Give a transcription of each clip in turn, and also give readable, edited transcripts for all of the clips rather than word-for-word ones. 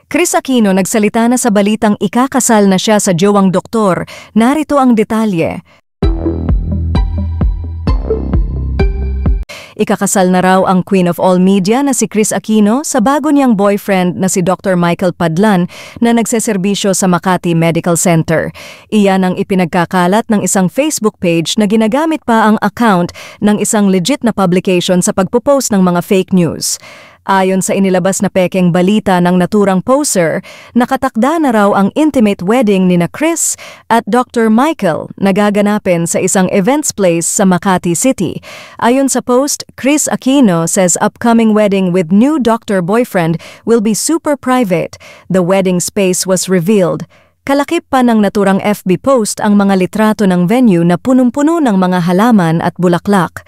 Chris Aquino nagsalita na sa balitang ikakasal na siya sa jowang doktor. Narito ang detalye. Ikakasal na raw ang Queen of All Media na si Chris Aquino sa bago niyang boyfriend na si Dr. Michael Padlan na nagseserbisyo sa Makati Medical Center. Iyan ang ipinagkakalat ng isang Facebook page na ginagamit pa ang account ng isang legit na publication sa pagpopost ng mga fake news. Ayon sa inilabas na pekeng balita ng naturang poster, nakatakda na raw ang intimate wedding nina Chris at Dr. Michael na gaganapin sa isang events place sa Makati City. Ayon sa post, Chris Aquino says upcoming wedding with new doctor boyfriend will be super private. The wedding space was revealed. Kalakip pa ng naturang FB post ang mga litrato ng venue na punong-puno ng mga halaman at bulaklak.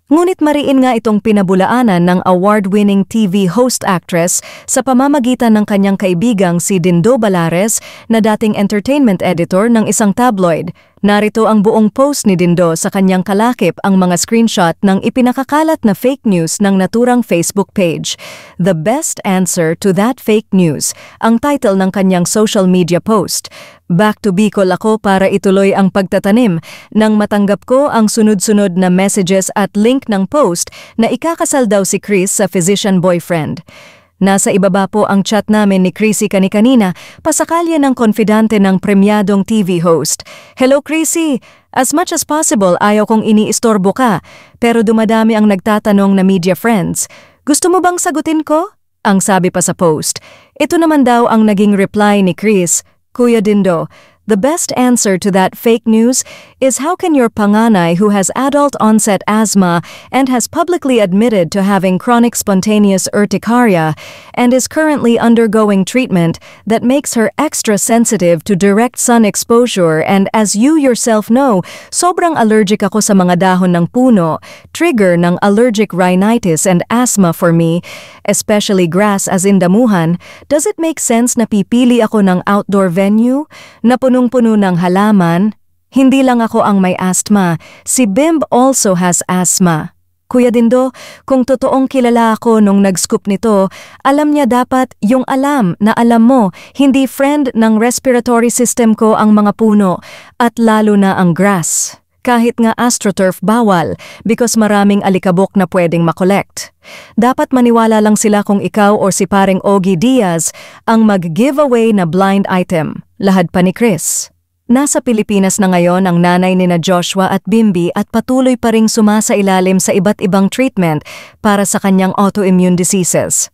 Ngunit mariin nga itong pinabulaanan ng award-winning TV host-actress sa pamamagitan ng kanyang kaibigang si Dindo Balares na dating entertainment editor ng isang tabloid. Narito ang buong post ni Dindo sa kanyang kalakip ang mga screenshot ng ipinakakalat na fake news ng naturang Facebook page. The best answer to that fake news, ang title ng kanyang social media post. Back to Bicol ako para ituloy ang pagtatanim nang matanggap ko ang sunod-sunod na messages at link ng post na ikakasal daw si Chris sa physician boyfriend. Nasa ibaba po ang chat namin ni Chrissy kanina, pasakalya ng konfidante ng premyadong TV host. Hello Chrissy! As much as possible ayaw kong iniistorbo ka, pero dumadami ang nagtatanong na media friends. Gusto mo bang sagutin ko? Ang sabi pa sa post. Ito naman daw ang naging reply ni Chris. Kuya Dindo, the best answer to that fake news is how can your panganay who has adult-onset asthma and has publicly admitted to having chronic spontaneous urticaria and is currently undergoing treatment that makes her extra sensitive to direct sun exposure, and as you yourself know, sobrang allergic ako sa mga dahon ng puno, trigger ng allergic rhinitis and asthma for me, especially grass as in damuhan. Does it make sense na pipili ako ng outdoor venue na punong-puno ng halaman? Hindi lang ako ang may asthma, si Bimb also has asthma. Kuya Dindo, kung totoong kilala ako nung nag-scoop nito, alam niya dapat yung alam na alam mo, hindi friend ng respiratory system ko ang mga puno at lalo na ang grass. Kahit nga AstroTurf bawal because maraming alikabok na pwedeng makolekt. Dapat maniwala lang sila kung ikaw o si paring Ogie Diaz ang mag-giveaway na blind item. Lahad pa ni Chris. Nasa Pilipinas na ngayon ang nanay nina Joshua at Bimby at patuloy pa ring sumasailalim sa iba't ibang treatment para sa kanyang autoimmune diseases.